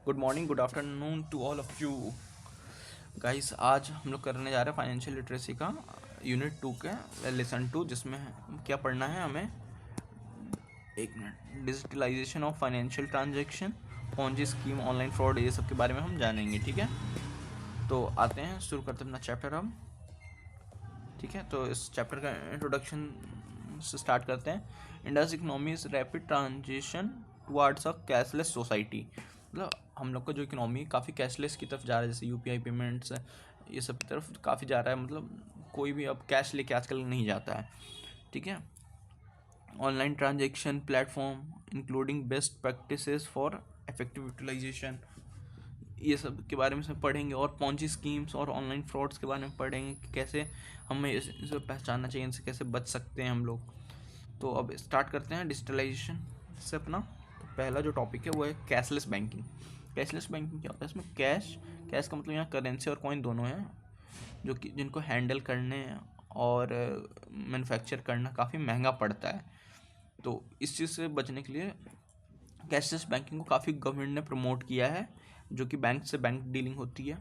Good morning, good afternoon to all of you guys. आज हम लोग करने जा रहे हैं फाइनेंशियल लिटरेसी का यूनिट 2 के लेसन 2, जिसमें क्या पढ़ना है हमें। एक मिनट। Digitalization of financial transaction, Ponzi scheme, online fraud, ये सब के बारे में हम जानेंगे। ठीक है, तो आते हैं, शुरू करते हैं अपना चैप्टर हम। ठीक है, तो इस चैप्टर का इंट्रोडक्शन से स्टार्ट करते हैं। India's economy is rapid transition towards a cashless society. मतलब हम लोग का जो इकोनॉमी काफ़ी कैशलेस की तरफ जा रहा है, जैसे यूपीआई पेमेंट्स ये सब की तरफ काफ़ी जा रहा है। मतलब कोई भी अब कैश लेके आजकल नहीं जाता है। ठीक है, online transaction platform including best practices for effective utilization, ये सब के बारे में सब पढ़ेंगे। और पॉन्जी स्कीम्स और ऑनलाइन फ्रॉड्स के बारे में पढ़ेंगे कि कैसे हमें इसे पहचानना चाहिए, इनसे कैसे बच सकते हैं हम लोग। तो अब स्टार्ट करते हैं डिजिटलाइजेशन से अपना। तो पहला जो टॉपिक है वो है कैशलेस बैंकिंग। कैशलेस बैंकिंग क्या होता है? इसमें कैश कैश का मतलब यहाँ करेंसी और कॉइन दोनों हैं, जो कि जिनको हैंडल करने और मैन्युफैक्चर करना काफ़ी महंगा पड़ता है। तो इस चीज़ से बचने के लिए कैशलेस बैंकिंग को काफ़ी गवर्नमेंट ने प्रमोट किया है, जो कि बैंक से बैंक डीलिंग होती है।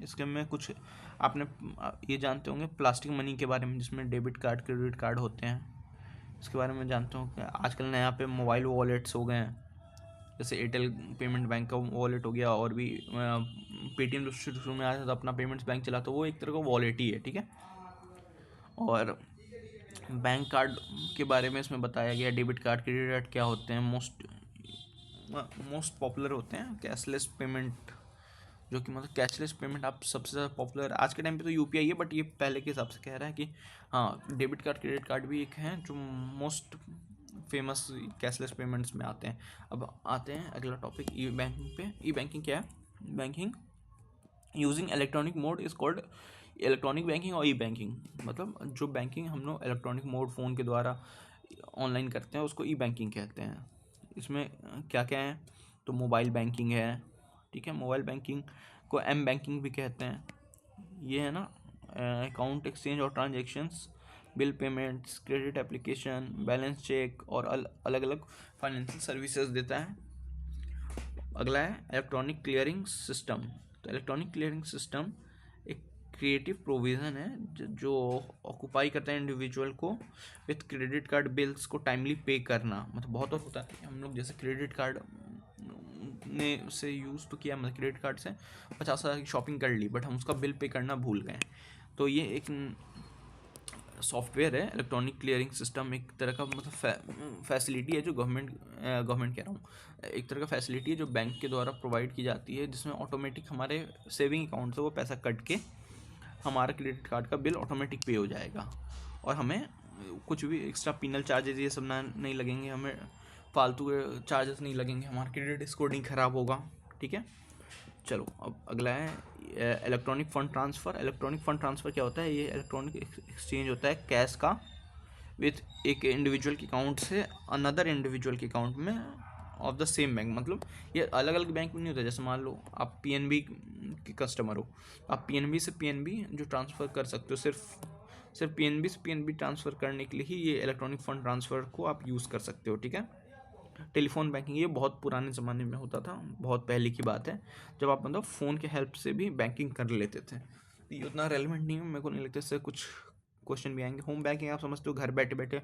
इसके में कुछ आपने ये जानते होंगे प्लास्टिक मनी के बारे में, जिसमें डेबिट कार्ड क्रेडिट कार्ड होते हैं। इसके बारे में जानते हो कि आजकल नया पे मोबाइल वॉलेट्स हो गए हैं, जैसे एयरटेल पेमेंट बैंक का वॉलेट हो गया, और भी पेटीएम शुरू में आया था तो अपना पेमेंट्स बैंक चला, तो वो एक तरह का वॉलेट ही है। ठीक है, और बैंक कार्ड के बारे में इसमें बताया गया। डेबिट कार्ड क्रेडिट कार्ड क्या होते हैं, मोस्ट पॉपुलर होते हैं। कैशलेस पेमेंट, जो कि मतलब कैशलेस पेमेंट आप सबसे ज़्यादा पॉपुलर आज के टाइम पे तो यूपीआई है, बट ये पहले के हिसाब से कह रहा है कि हाँ, डेबिट कार्ड क्रेडिट कार्ड भी एक हैं जो मोस्ट फेमस कैशलेस पेमेंट्स में आते हैं। अब आते हैं अगला टॉपिक, ई बैंकिंग पे। ई बैंकिंग क्या है? Banking using electronic mode is called electronic banking और ई बैंकिंग। मतलब जो बैंकिंग हम लोग इलेक्ट्रॉनिक मोड फ़ोन के द्वारा ऑनलाइन करते हैं उसको ई बैंकिंग कहते हैं। इसमें क्या क्या है? तो मोबाइल बैंकिंग है। ठीक है, मोबाइल बैंकिंग को एम बैंकिंग भी कहते हैं। ये है ना, अकाउंट एक्सचेंज और transactions, bill payments, credit application, balance check और अलग अलग फाइनेंशियल सर्विसेज देता है। अगला है इलेक्ट्रॉनिक क्लियरिंग सिस्टम। तो इलेक्ट्रॉनिक क्लियरिंग सिस्टम एक क्रिएटिव प्रोविज़न है जो ऑक्यूपाई करता है इंडिविजुअल को विथ क्रेडिट कार्ड बिल्स को टाइमली पे करना। मतलब बहुत और होता है, हम लोग जैसे क्रेडिट कार्ड ने से यूज़ तो किया, मतलब क्रेडिट कार्ड से 50,000 की शॉपिंग कर ली, बट हम उसका बिल पे करना भूल गए। तो ये एक सॉफ्टवेयर है। इलेक्ट्रॉनिक क्लियरिंग सिस्टम एक तरह का मतलब फैसिलिटी है जो गवर्नमेंट कह रहा हूँ, एक तरह का फैसिलिटी है जो बैंक के द्वारा प्रोवाइड की जाती है, जिसमें ऑटोमेटिक हमारे सेविंग अकाउंट से वो पैसा कट के हमारा क्रेडिट कार्ड का बिल ऑटोमेटिक पे हो जाएगा, और हमें कुछ भी एक्स्ट्रा पिनल चार्जेस ये सब ना नहीं लगेंगे, हमें फालतू चार्जेस नहीं लगेंगे, हमारा क्रेडिट स्कोर नहीं ख़राब होगा। ठीक है, चलो अब अगला है electronic fund transfer. Electronic fund transfer क्या होता है? ये इलेक्ट्रॉनिक एक्सचेंज होता है कैश का विथ एक इंडिविजुअल के अकाउंट से अनदर इंडिविजुअल के अकाउंट में ऑफ द सेम बैंक। मतलब ये अलग अलग बैंक में नहीं होता। जैसे मान लो आप पीएनबी के कस्टमर हो, आप पीएनबी से पीएनबी जो ट्रांसफ़र कर सकते हो, सिर्फ पीएनबी से पीएनबी ट्रांसफ़र करने के लिए ही ये इलेक्ट्रॉनिक फ़ंड ट्रांसफ़र को आप यूज़ कर सकते हो। ठीक है, टेलीफोन बैंकिंग ये बहुत पुराने ज़माने में होता था, बहुत पहले की बात है, जब आप मतलब फ़ोन के हेल्प से भी बैंकिंग कर लेते थे। ये उतना रेलिवेंट नहीं है, मेरे को नहीं लगता। इससे कुछ क्वेश्चन भी आएंगे। होम बैंकिंग आप समझते हो, घर बैठे बैठे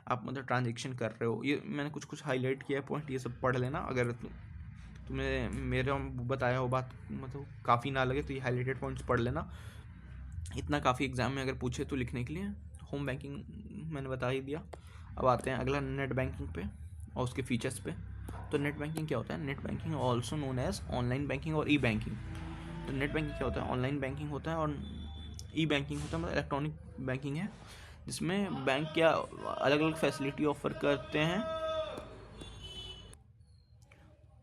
आप मतलब ट्रांजेक्शन कर रहे हो। ये मैंने कुछ हाईलाइट किया है पॉइंट, ये सब पढ़ लेना। अगर तुम्हें मेरा बताया हो बात मतलब काफ़ी ना लगे तो ये हाईलाइटेड पॉइंट्स पढ़ लेना, इतना काफ़ी एग्जाम में अगर पूछे तो लिखने के लिए। होम बैंकिंग मैंने बता ही दिया। अब आते हैं अगला नेट बैंकिंग पे और उसके फीचर्स पे। तो नेट बैंकिंग क्या होता है? Net banking also known as online banking और ई बैंकिंग। तो नेट बैंकिंग क्या होता है? ऑनलाइन बैंकिंग होता है, और ई बैंकिंग होता है मतलब इलेक्ट्रॉनिक बैंकिंग है, जिसमें बैंक क्या अलग अलग फैसिलिटी ऑफर करते हैं।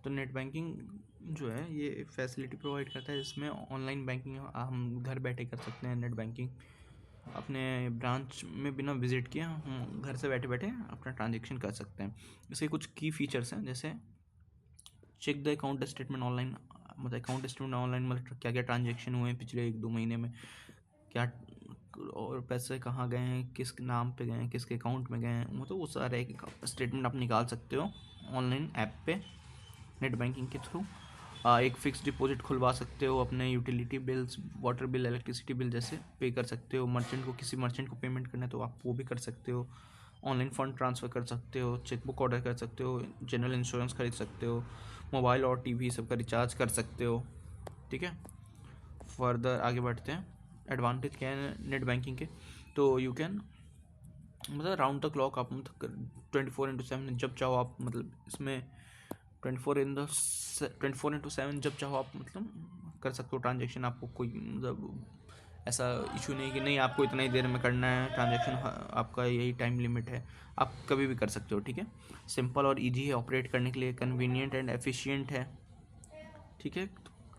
तो नेट बैंकिंग जो है ये फैसिलिटी प्रोवाइड करता है, जिसमें ऑनलाइन बैंकिंग हम घर बैठे कर सकते हैं। नेट बैंकिंग अपने ब्रांच में बिना विजिट किए हम घर से बैठे बैठे अपना ट्रांजेक्शन कर सकते हैं। इसके कुछ की फीचर्स हैं, जैसे check the account statement online. मतलब अकाउंट स्टेटमेंट ऑनलाइन मतलब क्या क्या ट्रांजेक्शन हुए हैं पिछले 1-2 महीने में, क्या और पैसे कहाँ गए हैं, किस नाम पे गए हैं, किसके अकाउंट में गए हैं, मतलब वो सारे एक स्टेटमेंट आप निकाल सकते हो ऑनलाइन ऐप पे नेट बैंकिंग के थ्रू। एक फ़िक्स डिपॉजिट खुलवा सकते हो, अपने utility bills, water bill, electricity bill जैसे पे कर सकते हो। मर्चेंट को, किसी मर्चेंट को पेमेंट करना है तो आप वो भी कर सकते हो। ऑनलाइन फ़ंड ट्रांसफ़र कर सकते हो, चेकबुक ऑर्डर कर सकते हो, जनरल इंश्योरेंस खरीद सकते हो, मोबाइल और टीवी सब का रिचार्ज कर सकते हो। ठीक है, फर्दर आगे बढ़ते हैं। एडवांटेज क्या है नेट बैंकिंग के, तो यू कैन मतलब राउंड द क्लॉक आप मतलब 24/7 जब चाहो आप, मतलब इसमें 24/7 जब चाहो आप मतलब कर सकते हो ट्रांजेक्शन। आपको कोई मतलब ऐसा इशू नहीं कि नहीं आपको इतना ही देर में करना है ट्रांजेक्शन, आपका यही टाइम लिमिट है, आप कभी भी कर सकते हो। ठीक है, सिंपल और इजी है ऑपरेट करने के लिए, कन्वीनियंट एंड एफिशिएंट है। ठीक है,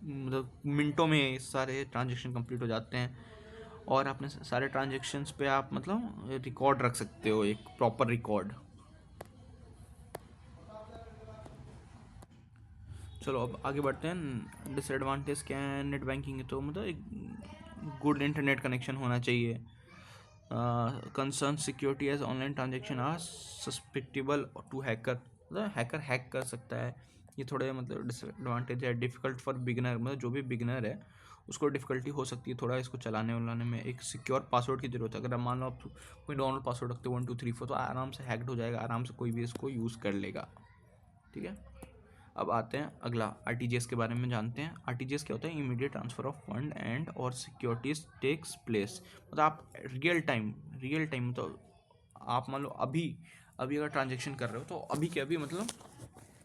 मतलब मिनटों में सारे ट्रांजेक्शन कंप्लीट हो जाते हैं, और अपने सारे ट्रांजेक्शन्स पे आप मतलब रिकॉर्ड रख सकते हो, एक प्रॉपर रिकॉर्ड। चलो अब आगे बढ़ते हैं। डिसएडवांटेज क्या है नेट बैंकिंग है, तो मतलब एक गुड इंटरनेट कनेक्शन होना चाहिए। Concern security as online transaction are susceptible to hacker, मतलब हैकर हैक कर सकता है, ये थोड़े मतलब डिसएडवांटेज है। डिफ़िकल्ट फॉर बिगिनर, मतलब जो भी बिगिनर है उसको डिफ़िकल्टी हो सकती है थोड़ा इसको चलाने वालाने में। एक सिक्योर पासवर्ड की ज़रूरत है। अगर आप मान लो आप कोई नॉर्मल पासवर्ड रखते हो 1 2 3 4, तो आराम से हैक्ड हो जाएगा, आराम से कोई भी इसको यूज़ कर लेगा। ठीक है, अब आते हैं अगला आरटीजीएस के बारे में जानते हैं। आरटीजीएस क्या होता है? Immediate transfer of fund and और सिक्योरिटीज टेक्स प्लेस। मतलब आप रियल टाइम तो आप मान लो अभी अभी अगर ट्रांजेक्शन कर रहे हो तो अभी के अभी मतलब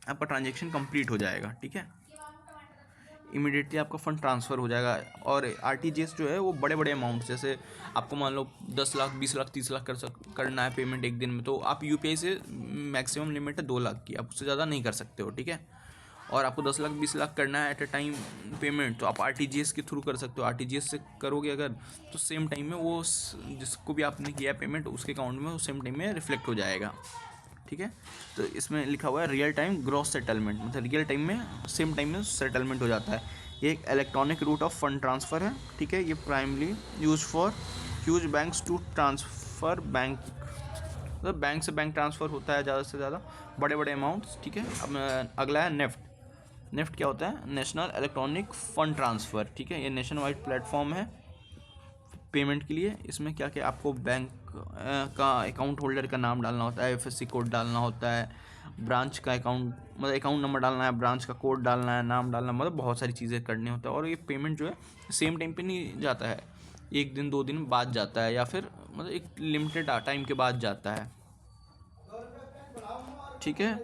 आपका ट्रांजेक्शन कंप्लीट हो जाएगा। ठीक है, इमीडिएटली आपका फंड ट्रांसफ़र हो जाएगा। और आरटीजीएस जो है वो बड़े बड़े अमाउंट, जैसे आपको मान लो 10 लाख 20 लाख 30 लाख करना है पेमेंट एक दिन में, तो आप यूपीआई से मैक्सिमम लिमिट है 2 लाख की, आप उससे ज़्यादा नहीं कर सकते हो। ठीक है, और आपको 10 लाख 20 लाख करना है एट अ टाइम पेमेंट, तो आप आरटीजीएस के थ्रू कर सकते हो। आरटीजीएस से करोगे अगर तो सेम टाइम में वो जिसको भी आपने किया पेमेंट उसके अकाउंट में वो सेम टाइम में रिफ्लेक्ट हो जाएगा। ठीक है, तो इसमें लिखा हुआ है रियल टाइम ग्रॉस सेटलमेंट, मतलब रियल टाइम में सेम टाइम में सेटलमेंट हो जाता है। ये एक electronic route of fund transfer है। ठीक है, ये primarily use for huge banks to transfer bank, मतलब बैंक से बैंक ट्रांसफ़र होता है ज़्यादा से ज़्यादा बड़े बड़े अमाउंट्स। ठीक है, अब अगला है नेफ्ट। नेफ्ट क्या होता है? National electronic fund transfer. ठीक है, ये नेशन वाइड प्लेटफॉर्म है पेमेंट के लिए। इसमें क्या क्या आपको बैंक का अकाउंट होल्डर का नाम डालना होता है, आईएफएससी कोड डालना होता है, ब्रांच का अकाउंट मतलब अकाउंट नंबर डालना है, ब्रांच का कोड डालना है, नाम डालना, मतलब बहुत सारी चीज़ें करनी होता है। और ये पेमेंट जो है सेम टाइम पे नहीं जाता है, एक दिन 2 दिन बाद जाता है, या फिर मतलब एक लिमिटेड टाइम के बाद जाता है। ठीक है,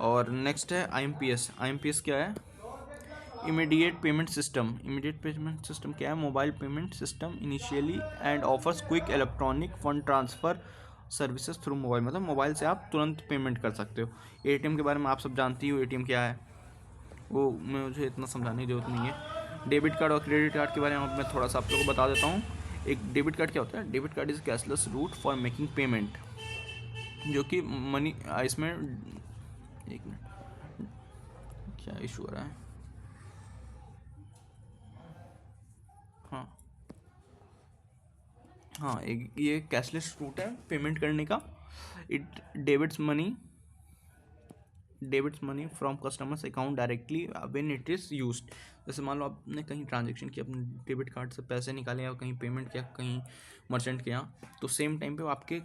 और नेक्स्ट है आईएमपीएस। आईएमपीएस क्या है? Immediate payment system. Immediate payment system क्या है? Mobile payment system initially and offers quick electronic fund transfer services through mobile, मतलब मोबाइल से आप तुरंत पेमेंट कर सकते हो। एटीएम के बारे में आप सब जानती हो, एटीएम क्या है वो मुझे इतना समझाने की जरूरत नहीं है। डेबिट कार्ड और क्रेडिट कार्ड के बारे में मैं थोड़ा सा आप लोगों को बता देता हूँ। एक डेबिट कार्ड क्या होता है? Debit card is cashless route for making payment, जो कि मनी इसमें एक मिनट, क्या इशू हो रहा है? हाँ हाँ, एक ये कैशलेस रूट है पेमेंट करने का। It debits money from customers account directly when it is used. जैसे मान लो आपने कहीं ट्रांजेक्शन किया, अपने डेबिट कार्ड से पैसे निकाले या कहीं पेमेंट किया कहीं मर्चेंट के यहाँ, तो सेम टाइम पे वो आपके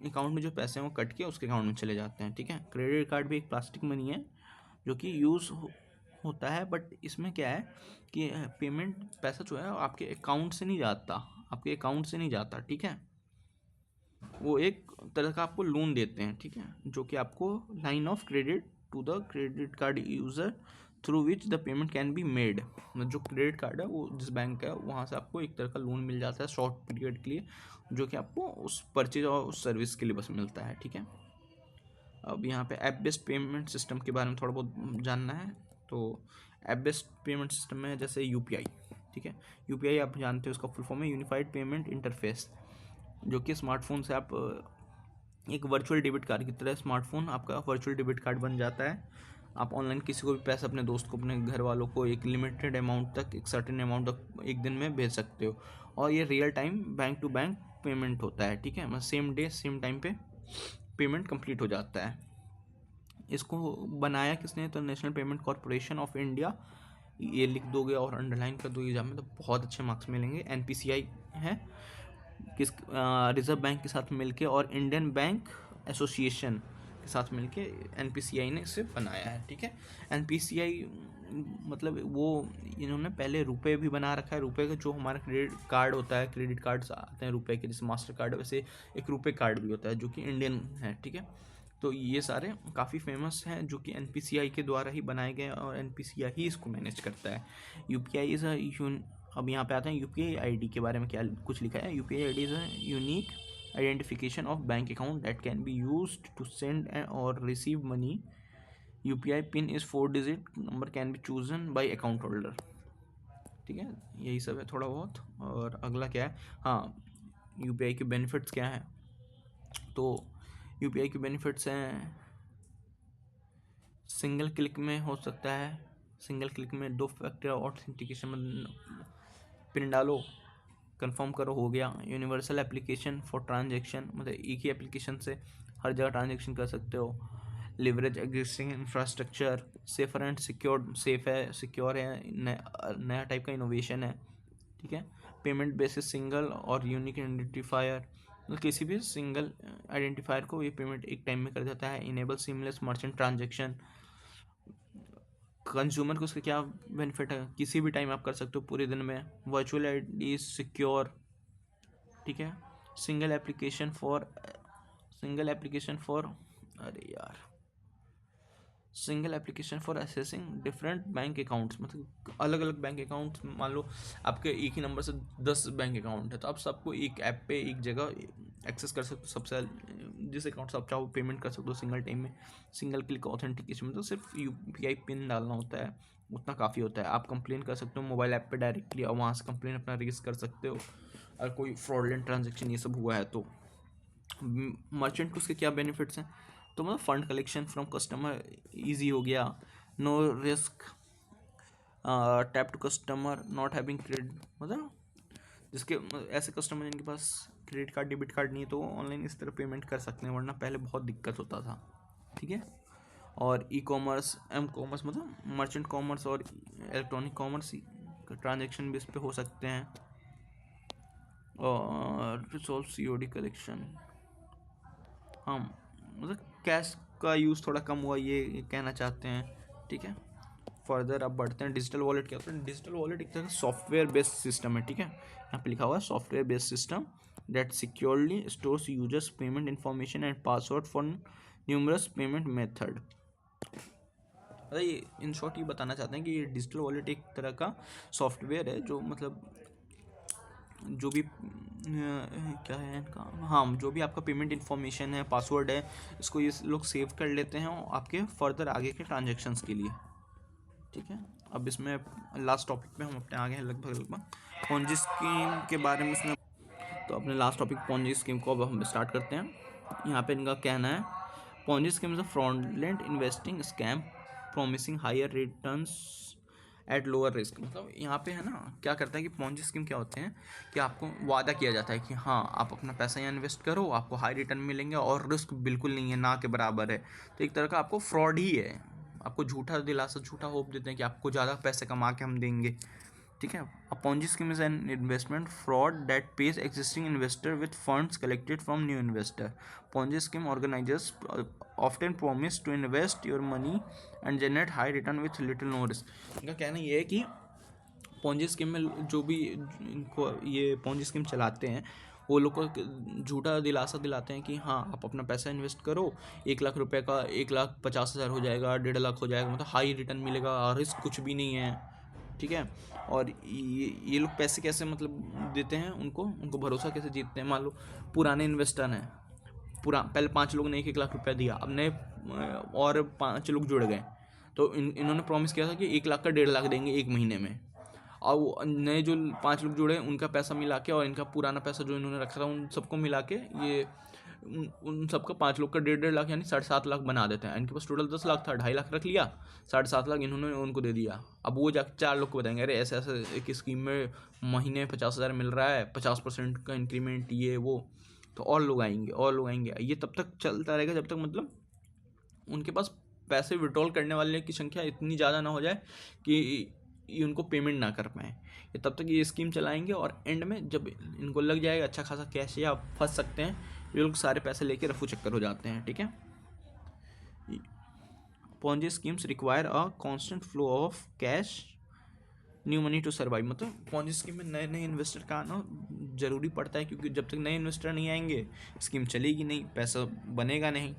अकाउंट में जो पैसे हैं वो कट के उसके अकाउंट में चले जाते हैं। ठीक है, क्रेडिट कार्ड भी एक प्लास्टिक मनी है जो कि होता है, बट इसमें क्या है कि पेमेंट पैसा जो है आपके अकाउंट से नहीं जाता, आपके अकाउंट से नहीं जाता। ठीक है, वो एक तरह का आपको लोन देते हैं। ठीक है, जो कि आपको line of credit to the credit card user through which the payment can be made. मतलब जो क्रेडिट कार्ड है वो जिस बैंक का है वहाँ से आपको एक तरह का लोन मिल जाता है शॉर्ट पीरियड के लिए, जो कि आपको उस परचेज और उस सर्विस के लिए बस मिलता है। ठीक है, अब यहाँ पे ऐप बेस्ड पेमेंट सिस्टम के बारे में थोड़ा बहुत जानना है। तो ऐप बेस्ड पेमेंट सिस्टम में जैसे यूपीआई। ठीक है, यूपीआई आप जानते हो उसका फुल फॉर्म है यूनिफाइड पेमेंट इंटरफेस, जो कि स्मार्टफोन से आप एक वर्चुअल डेबिट कार्ड की तरह स्मार्टफोन आपका वर्चुअल डेबिट कार्ड बन जाता है। आप ऑनलाइन किसी को भी पैसा, अपने दोस्त को, अपने घर वालों को एक लिमिटेड अमाउंट तक, एक सर्टेन अमाउंट तक एक दिन में भेज सकते हो। और ये real time bank to bank payment होता है। ठीक है, मतलब सेम डे सेम टाइम पे पेमेंट कंप्लीट हो जाता है। इसको बनाया किसने? तो national payment corporation of India ये लिख दोगे और अंडरलाइन कर दोगे एग्जाम में तो बहुत अच्छे मार्क्स मिलेंगे। एनपीसीआई है किस रिजर्व बैंक के साथ मिलके और इंडियन बैंक एसोसिएशन के साथ मिलके एनपीसीआई ने इसे बनाया है। ठीक है, एनपीसीआई मतलब वो इन्होंने पहले रुपए भी बना रखा है। रुपए का जो हमारा क्रेडिट कार्ड होता है, क्रेडिट कार्ड्स आते हैं रुपए के, जैसे मास्टर कार्ड, वैसे एक रुपए कार्ड भी होता है जो कि इंडियन है। ठीक है, तो ये सारे काफ़ी फेमस हैं जो कि एनपीसीआई के द्वारा ही बनाए गए और एनपीसीआई ही इसको मैनेज करता है। यूपीआई इज़ अब यहाँ पे आते हैं यूपीआई आईडी के बारे में क्या कुछ लिखा है। UPI ID is a unique identification of bank account that can be used to send और receive money. UPI PIN is 4 digit number can be chosen by account holder. ठीक है, यही सब है थोड़ा बहुत। और अगला क्या है, हाँ यूपीआई के बेनिफिट्स क्या हैं। तो यूपीआई के बेनिफिट्स हैं, सिंगल क्लिक में हो सकता है, सिंगल क्लिक में 2 फैक्टर ऑथेंटिकेशन, पिन डालो कंफर्म करो हो गया। यूनिवर्सल एप्लीकेशन फॉर ट्रांजैक्शन, मतलब एक ही एप्लीकेशन से हर जगह ट्रांजैक्शन कर सकते हो। Leverage existing infrastructure, safer and secure, safe है, सिक्योर है, नया टाइप का इनोवेशन है। ठीक है, पेमेंट बेसिस सिंगल और यूनिक आइडेंटिफायर, मतलब किसी भी सिंगल आइडेंटिफायर को ये पेमेंट एक टाइम में कर देता है। Enable seamless merchant transaction, consumer को उसका क्या बेनिफिट है, किसी भी टाइम आप कर सकते हो पूरे दिन में। Virtual ID secure. ठीक है, सिंगल एप्लीकेशन फॉर अरे यार single application for assessing different bank accounts, मतलब अलग अलग बैंक अकाउंट्स। मान लो आपके एक ही नंबर से 10 बैंक अकाउंट है तो आप सबको एक ऐप पे एक जगह एक्सेस कर सकते हो। सबसे जिस अकाउंट से आप चाहो पेमेंट कर सकते हो सिंगल टाइम में। सिंगल क्लिक ऑथेंटिकेशन मतलब सिर्फ यूपीआई पिन डालना होता है, उतना काफ़ी होता है। आप कंप्लेन कर सकते हो मोबाइल ऐप पे डायरेक्टली और वहाँ से कंप्लेन अपना रेज कर सकते हो अगर कोई फ्रॉडलेंट ट्रांजेक्शन ये सब हुआ है तो। मर्चेंट को उसके क्या बेनिफिट्स हैं, तो मतलब fund collection from customer easy हो गया। No risk, tap to customer not having credit, मतलब जिसके ऐसे कस्टमर जिनके पास क्रेडिट कार्ड डेबिट कार्ड नहीं है तो ऑनलाइन इस तरह पेमेंट कर सकते हैं, वरना पहले बहुत दिक्कत होता था। ठीक है, और ई कॉमर्स, एम कॉमर्स मतलब मर्चेंट कॉमर्स और इलेक्ट्रॉनिक कॉमर्स ट्रांजेक्शन भी इस पर हो सकते हैं। और रिसॉल्व सीओडी कलेक्शन, हाँ मतलब कैश का यूज़ थोड़ा कम हुआ ये कहना चाहते हैं। ठीक है, फर्दर अब बढ़ते हैं। डिजिटल वॉलेट क्या होता है, डिजिटल वॉलेट एक तरह का सॉफ्टवेयर बेस्ड सिस्टम है। ठीक है, यहाँ पे लिखा हुआ है software based system that securely stores users payment information and password for numerous payment method. अरे ये इन शॉर्ट ये बताना चाहते हैं कि ये डिजिटल वॉलेट एक तरह का सॉफ्टवेयर है जो मतलब जो भी क्या है इनका, हाँ जो भी आपका पेमेंट इन्फॉर्मेशन है, पासवर्ड है, इसको ये लोग सेव कर लेते हैं आपके फर्दर आगे के ट्रांजेक्शन्स के लिए। ठीक है, अब इसमें लास्ट टॉपिक पे हम अपने आगे हैं लगभग पोंजी स्कीम के बारे में इसमें। तो अपने लास्ट टॉपिक पोंजी स्कीम को अब हम स्टार्ट करते हैं। यहाँ पे इनका कहना है Ponzi scheme is a fraudulent investing scam promising higher returns at lower risk. मतलब यहाँ पे है ना क्या करता है कि पोंजी स्कीम क्या होते हैं कि आपको वादा किया जाता है कि हाँ आप अपना पैसा यहाँ इन्वेस्ट करो, आपको हाई रिटर्न मिलेंगे और रिस्क बिल्कुल नहीं है, ना के बराबर है। तो एक तरह का आपको फ्रॉड ही है, आपको झूठा दिलासा, झूठा होप देते हैं कि आपको ज़्यादा पैसे कमा के हम देंगे। ठीक है, a Ponzi scheme is an investment fraud that pays existing investor with funds collected from new investor. Ponzi scheme organisers often promise to invest your money and generate high return with little no risk. इनका कहना ये है कि Ponzi scheme में जो भी इनको ये पोंजी स्कीम चलाते हैं वो लोग को झूठा दिलासा दिलाते हैं कि हाँ आप अपना पैसा इन्वेस्ट करो, 1 लाख रुपए का 1,50,000 हो जाएगा, 1.5 लाख हो जाएगा, मतलब हाई रिटर्न मिलेगा, रिस्क कुछ भी नहीं है। ठीक है, और ये लोग पैसे कैसे मतलब देते हैं उनको भरोसा कैसे जीतते हैं। मान लो पुराने इन्वेस्टर हैं, पहले 5 लोग ने 1-1 लाख रुपया दिया, अब नए और 5 लोग जुड़ गए तो इन्होंने प्रॉमिस किया था कि 1 लाख का 1.5 लाख देंगे 1 महीने में। और नए जो 5 लोग जुड़े उनका पैसा मिला के और इनका पुराना पैसा जो इन्होंने रखा था उन सबको मिला के ये उन सबका 5 लोग का 1.5 लाख यानी 7.5 लाख बना देते हैं। इनके पास टोटल 10 लाख था, 2.5 लाख रख लिया, 7.5 लाख इन्होंने उनको दे दिया। अब वो जाके 4 लोग को बताएंगे अरे ऐसे ऐसे एक स्कीम में महीने 50,000 मिल रहा है, 50% का इंक्रीमेंट ये वो, तो और लोग आएंगे। ये तब तक चलता रहेगा जब तक मतलब उनके पास पैसे विड्रॉल करने वाले की संख्या इतनी ज़्यादा ना हो जाए कि ये उनको पेमेंट ना कर पाएँ। ये तब तक ये स्कीम चलाएंगे और एंड में जब इनको लग जाएगा अच्छा खासा कैश या फंस सकते हैं, ये लोग सारे पैसे लेके रफू चक्कर हो जाते हैं। ठीक है, Ponzi schemes require a constant flow of cash new money to survive. मतलब पॉन्जी स्कीम में नए नए इन्वेस्टर का आना ज़रूरी पड़ता है, क्योंकि जब तक नए इन्वेस्टर नहीं आएंगे स्कीम चलेगी नहीं, पैसा बनेगा नहीं।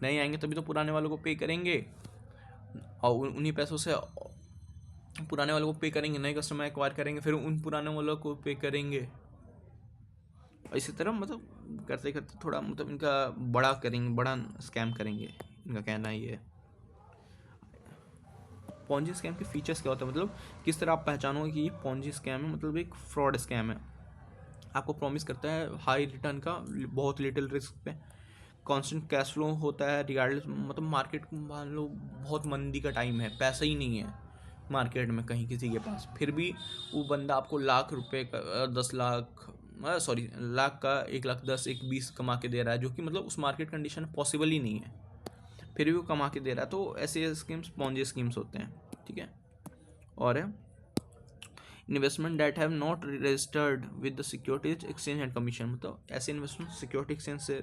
नए आएंगे तभी तो पुराने वालों को पे करेंगे, और उन्हीं पैसों से पुराने वालों को पे करेंगे, नए कस्टमर एक्वायर करेंगे, फिर उन पुराने वालों को पे करेंगे। इसी तरह मतलब करते करते थोड़ा मतलब इनका बड़ा करेंगे, बड़ा स्कैम करेंगे, इनका कहना ही है। पॉन्जी स्कैम के फीचर्स क्या होते हैं, मतलब किस तरह आप पहचानोगे कि ये पॉन्जी स्कैम है, मतलब एक फ्रॉड स्कैम है। आपको प्रॉमिस करता है हाई रिटर्न का बहुत लिटिल रिस्क पे, कांस्टेंट कैश फ्लो होता है रिगार्डलेस, मतलब मार्केट मान लो बहुत मंदी का टाइम है, पैसा ही नहीं है मार्केट में कहीं किसी के पास, फिर भी वो बंदा आपको लाख रुपए का 10 लाख सॉरी लाख का 1 लाख 10 1 20 कमा के दे रहा है, जो कि मतलब उस मार्केट कंडीशन पॉसिबल ही नहीं है, फिर भी वो कमा के दे रहा है। तो ऐसे स्कीम्स पॉन्जी स्कीम्स होते हैं। ठीक है, और है investment that have not registered with the securities exchange and commission, मतलब ऐसे इन्वेस्टमेंट सिक्योरिटी एक्सचेंज से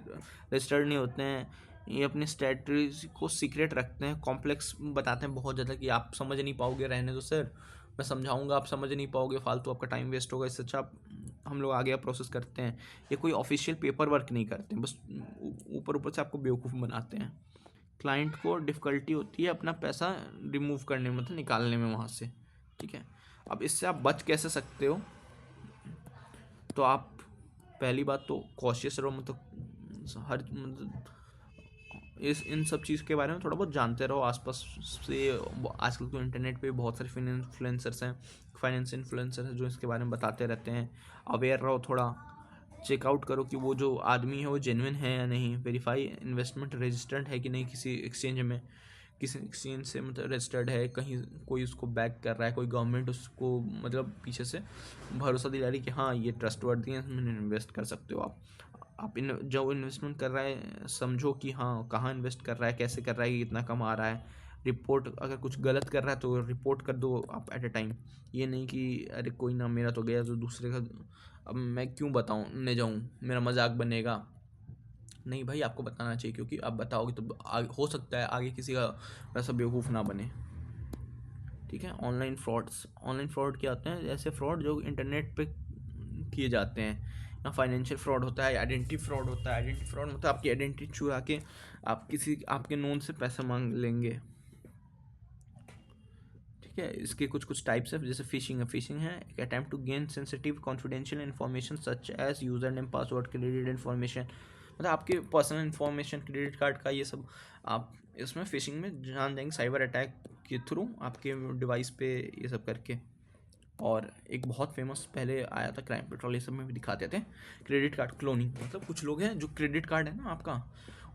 रजिस्टर्ड नहीं होते हैं, ये अपनी स्ट्रेटजी को सीक्रेट रखते हैं, कॉम्प्लेक्स बताते हैं बहुत ज़्यादा कि आप समझ नहीं पाओगे, रहने दो सर मैं समझाऊंगा आप समझ नहीं पाओगे, फालतू आपका टाइम वेस्ट होगा, इससे अच्छा हम लोग आगे प्रोसेस करते हैं। ये कोई ऑफिशियल पेपर वर्क नहीं करते, बस ऊपर ऊपर से आपको बेवकूफ़ बनाते हैं। क्लाइंट को डिफ़िकल्टी होती है अपना पैसा रिमूव करने में, मतलब निकालने में वहाँ से। ठीक है, अब इससे आप बच कैसे सकते हो, तो आप पहली बात तो कॉशियस रहो, मतलब हर मतलब इस इन सब चीज़ के बारे में थोड़ा बहुत जानते रहो आसपास से। आजकल तो इंटरनेट पे बहुत सारे फाइनेंस इन्फ्लुएंसर हैं जो इसके बारे में बताते रहते हैं। अवेयर रहो, थोड़ा चेकआउट करो कि वो जो आदमी है वो जेन्युइन है या नहीं, वेरीफाई इन्वेस्टमेंट रजिस्टर्ड है कि नहीं किसी एक्सचेंज में, किसी एक्सचेंज से मतलब रजिस्टर्ड है, कहीं कोई उसको बैक कर रहा है, कोई गवर्नमेंट उसको मतलब पीछे से भरोसा दिला रही कि हाँ ये ट्रस्टवर्दी है, इसमें इन्वेस्ट कर सकते हो आप जो इन्वेस्टमेंट कर रहा है समझो कि हाँ कहाँ इन्वेस्ट कर रहा है, कैसे कर रहा है, कितना कमा रहा है। रिपोर्ट अगर कुछ गलत कर रहा है तो रिपोर्ट कर दो आप एट ए टाइम, ये नहीं कि अरे कोई ना मेरा तो गया तो दूसरे का अब मैं क्यों बताऊँ न जाऊँ, मेरा मजाक बनेगा। नहीं भाई आपको बताना चाहिए, क्योंकि आप बताओगे तो हो सकता है आगे किसी का वैसा बेवकूफ़ ना बने। ठीक है, ऑनलाइन फ्रॉड क्या होते हैं, ऐसे फ्रॉड जो इंटरनेट पे किए जाते हैं, या फाइनेंशियल फ्रॉड होता है, आइडेंटिटी फ्रॉड होता है। आइडेंटिटी फ्रॉड मतलब आपकी आइडेंटिटी चुरा के आप किसी आपके नोन से पैसा मांग लेंगे। ठीक है, इसके कुछ कुछ टाइप्स है, जैसे फिशिंग है एक attempt to gain sensitive confidential information such as user name password credit information, मतलब आपके पर्सनल इन्फॉर्मेशन क्रेडिट कार्ड का ये सब आप इसमें फिशिंग में जान जाएंगे, साइबर अटैक के थ्रू आपके डिवाइस पे ये सब करके। और एक बहुत फेमस पहले आया था क्राइम पेट्रोल, ये सब में भी दिखाते थे क्रेडिट कार्ड क्लोनिंग, मतलब कुछ लोग हैं जो क्रेडिट कार्ड है ना आपका,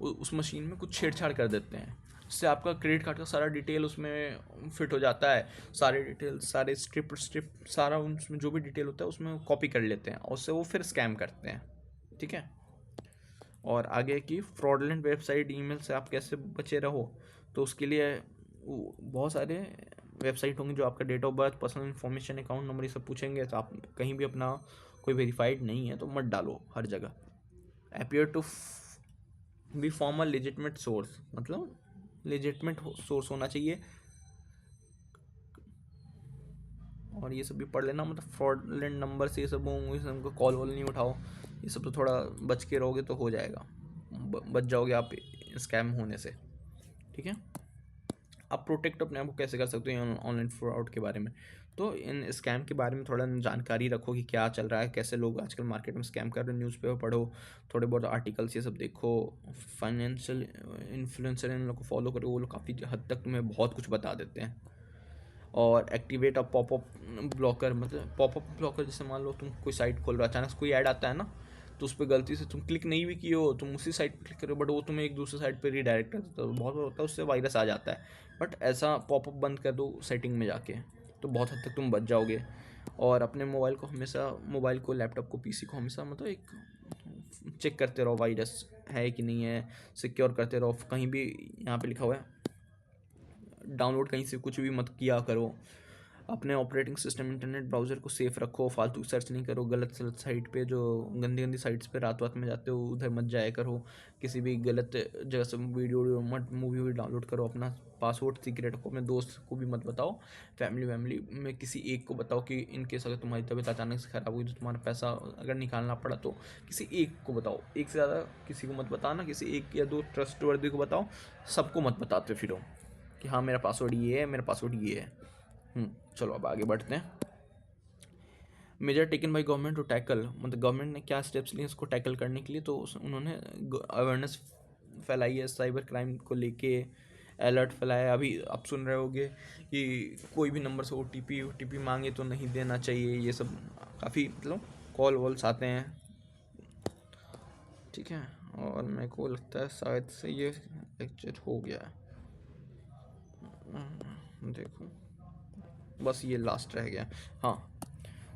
उस मशीन में कुछ छेड़छाड़ कर देते हैं, जिससे आपका क्रेडिट कार्ड का सारा डिटेल उसमें फिट हो जाता है, सारे डिटेल सारे स्ट्रिप सारा उसमें जो भी डिटेल होता है उसमें कॉपी कर लेते हैं, और उससे वो फिर स्कैम करते हैं। ठीक है, और आगे की फ्रॉडलेंट वेबसाइट ईमेल से आप कैसे बचे रहो, तो उसके लिए बहुत सारे वेबसाइट होंगे जो आपका date of birth, personal information, account number ये सब पूछेंगे, तो आप कहीं भी अपना कोई वेरीफाइड नहीं है तो मत डालो हर जगह। Appear to be form a legitimate source, मतलब लेजिटमेट सोर्स होना चाहिए, और ये सब भी पढ़ लेना, मतलब फ्रॉडलेंट नंबर से ये सब होंगे, सबको कॉल वॉल नहीं उठाओ, ये सब तो थोड़ा बच के रहोगे तो हो जाएगा, बच जाओगे आप स्कैम होने से। ठीक है, आप प्रोटेक्ट अपने आप को कैसे कर सकते हो ऑनलाइन फ्रॉड के बारे में, तो इन स्कैम के बारे में थोड़ा जानकारी रखो कि क्या चल रहा है, कैसे लोग आजकल मार्केट में स्कैम कर रहे हैं, न्यूज़पेपर पढ़ो, थोड़े बहुत आर्टिकल्स ये सब देखो, फाइनेंशियल इन्फ्लुएंसर इन लोग को फॉलो करो, वो लोग काफ़ी हद तक तुम्हें बहुत कुछ बता देते हैं। और एक्टिवेट अ पॉपअप ब्लॉकर, मतलब पॉपअप ब्लॉकर जैसे मान लो तुम कोई साइट खोल रहे हो, अचानक कोई ऐड आता है ना, तो उस पर गलती से तुम क्लिक नहीं भी किए हो, तुम उसी साइट पर क्लिक करो, बट वो तुम्हें एक दूसरे साइट पर रीडायरेक्ट कर देता है, बहुत बार होता है उससे वायरस आ जाता है, बट ऐसा पॉपअप बंद कर दो सेटिंग में जाके, तो बहुत हद तक तुम बच जाओगे। और अपने मोबाइल को लैपटॉप को पीसी को हमेशा मतलब एक चेक करते रहो, वायरस है कि नहीं है, सिक्योर करते रहो, कहीं भी यहाँ पे लिखा हुआ है डाउनलोड कहीं से कुछ भी मत किया करो, अपने ऑपरेटिंग सिस्टम इंटरनेट ब्राउज़र को सेफ रखो, फालतू सर्च नहीं करो, गलत सलत साइट पे जो गंदी गंदी साइट्स पे रात में जाते हो उधर मत जाया करो, किसी भी गलत जगह से वीडियो मत मूवी डाउनलोड करो, अपना पासवर्ड सीक्रेट रखो, अपने दोस्त को भी मत बताओ, फैमिली में किसी एक को बताओ कि इनकेस अगर तुम्हारी तबीयत अचानक से ख़राब हुई तो तुम्हारा पैसा अगर निकालना पड़ा तो किसी एक को बताओ, एक से ज़्यादा किसी को मत बताना, किसी एक या दो ट्रस्टवर्दी को बताओ, सबको मत बताते फिरो कि हाँ मेरा पासवर्ड ये है, मेरा पासवर्ड ये है। चलो अब आगे बढ़ते हैं। Measure taken by government to tackle, मतलब गवर्नमेंट ने क्या स्टेप्स लिए इसको टैकल करने के लिए, तो उन्होंने अवेयरनेस फैलाई है साइबर क्राइम को लेके, अलर्ट फैलाया। अभी आप सुन रहे होगे कि कोई भी नंबर से ओ टी पी मांगे तो नहीं देना चाहिए, ये सब काफ़ी मतलब कॉल वॉल्स आते हैं, ठीक है। और मेरे को लगता है शायद से ये लेक्चर हो गया है, देखो बस ये लास्ट रह गया। हाँ,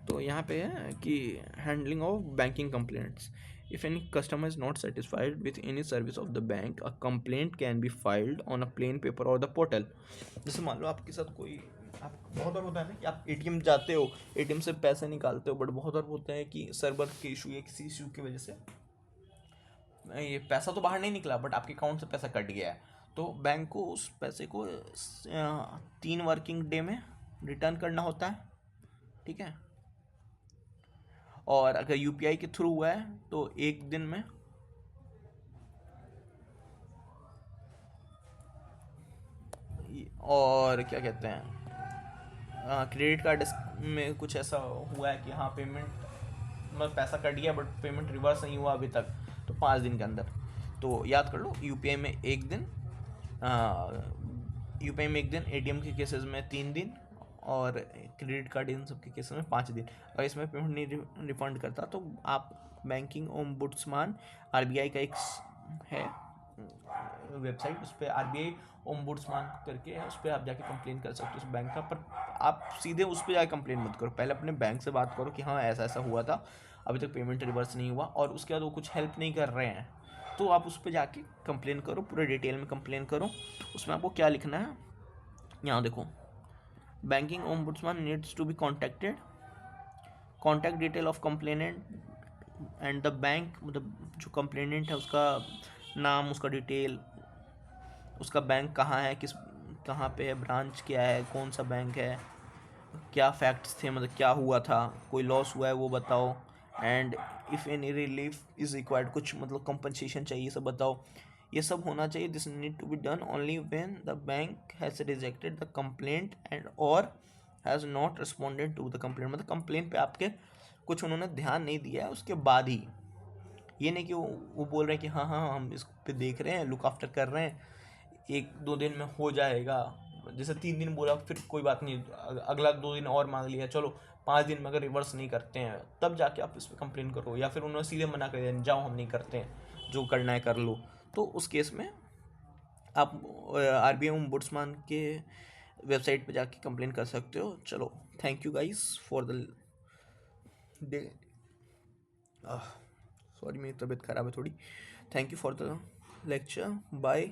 तो यहाँ पे है कि handling of banking complaints, if any customer is not satisfied with any service of the bank, a complaint can be filed on a plain paper और द पोर्टल। जैसे मान लो आपके साथ कोई, आप बहुत बार होता है ना कि आप एटीएम जाते हो, एटीएम से पैसे निकालते हो, बट बहुत बार होता है कि सर्वर के इशू या किसी इशू की वजह से ये पैसा तो बाहर नहीं निकला बट आपके अकाउंट से पैसा कट गया है, तो बैंक को उस पैसे को 3 वर्किंग डे में रिटर्न करना होता है, ठीक है। और अगर यूपीआई के थ्रू हुआ है तो 1 दिन में, और क्या कहते हैं, क्रेडिट कार्ड में कुछ ऐसा हुआ है कि हाँ पेमेंट मतलब पैसा कट गया बट पेमेंट रिवर्स नहीं हुआ अभी तक, तो 5 दिन के अंदर। तो याद कर लो, यूपीआई में 1 दिन, यूपीआई में 1 दिन, एटीएम के केसेस में 3 दिन, और क्रेडिट कार्ड इन सब के केसेस में 5 दिन। अगर इसमें पेमेंट नहीं रिफंड करता तो आप बैंकिंग ओम्बुड्समैन, आरबीआई का एक है वेबसाइट, उस पर आरबीआई ओम्बुड्समैन करके है, उस पर आप जाके कंप्लेन कर सकते हो उस बैंक का। पर आप सीधे उस पर जाके कंप्लेन मत करो, पहले अपने बैंक से बात करो कि हाँ ऐसा ऐसा हुआ था, अभी तक पेमेंट रिवर्स नहीं हुआ, और उसके बाद वो कुछ हेल्प नहीं कर रहे हैं, तो आप उस पर जाके कंप्लेन करो, पूरे डिटेल में कंप्लेन करो। उसमें आपको क्या लिखना है, यहाँ देखो, banking ombudsman needs to be contacted, contact detail of complainant and the bank, मतलब जो कंप्लेनेंट है उसका नाम, उसका डिटेल, उसका बैंक कहाँ है, कहाँ पे है, ब्रांच क्या है, कौन सा बैंक है, क्या फैक्ट्स थे, मतलब क्या हुआ था, कोई लॉस हुआ है वो बताओ, and if any relief is required, कुछ मतलब कंपनसेशन चाहिए सब बताओ, ये सब होना चाहिए। This need to be done only when the bank has rejected the complaint and और has not responded to the complaint, मतलब कंप्लेंट पे आपके कुछ उन्होंने ध्यान नहीं दिया है उसके बाद ही, ये नहीं कि वो बोल रहे हैं कि हाँ हाँ हम इस पे देख रहे हैं, लुक आफ्टर कर रहे हैं, 1-2 दिन में हो जाएगा, जैसे 3 दिन बोला फिर कोई बात नहीं, अगला 2 दिन और मांग लिया, चलो 5 दिन में अगर रिवर्स नहीं करते हैं तब जाके आप इस पर कंप्लेन करो, या फिर उन्होंने सीधे मना कर दिया जाओ हम नहीं करते हैं, जो करना है कर लो, तो उस केस में आप आरबीआई ओम्बुड्समैन के वेबसाइट पे जाके कंप्लेन कर सकते हो। चलो, thank you guys for the day, sorry मेरी तबीयत ख़राब है थोड़ी, thank you for the lecture, bye.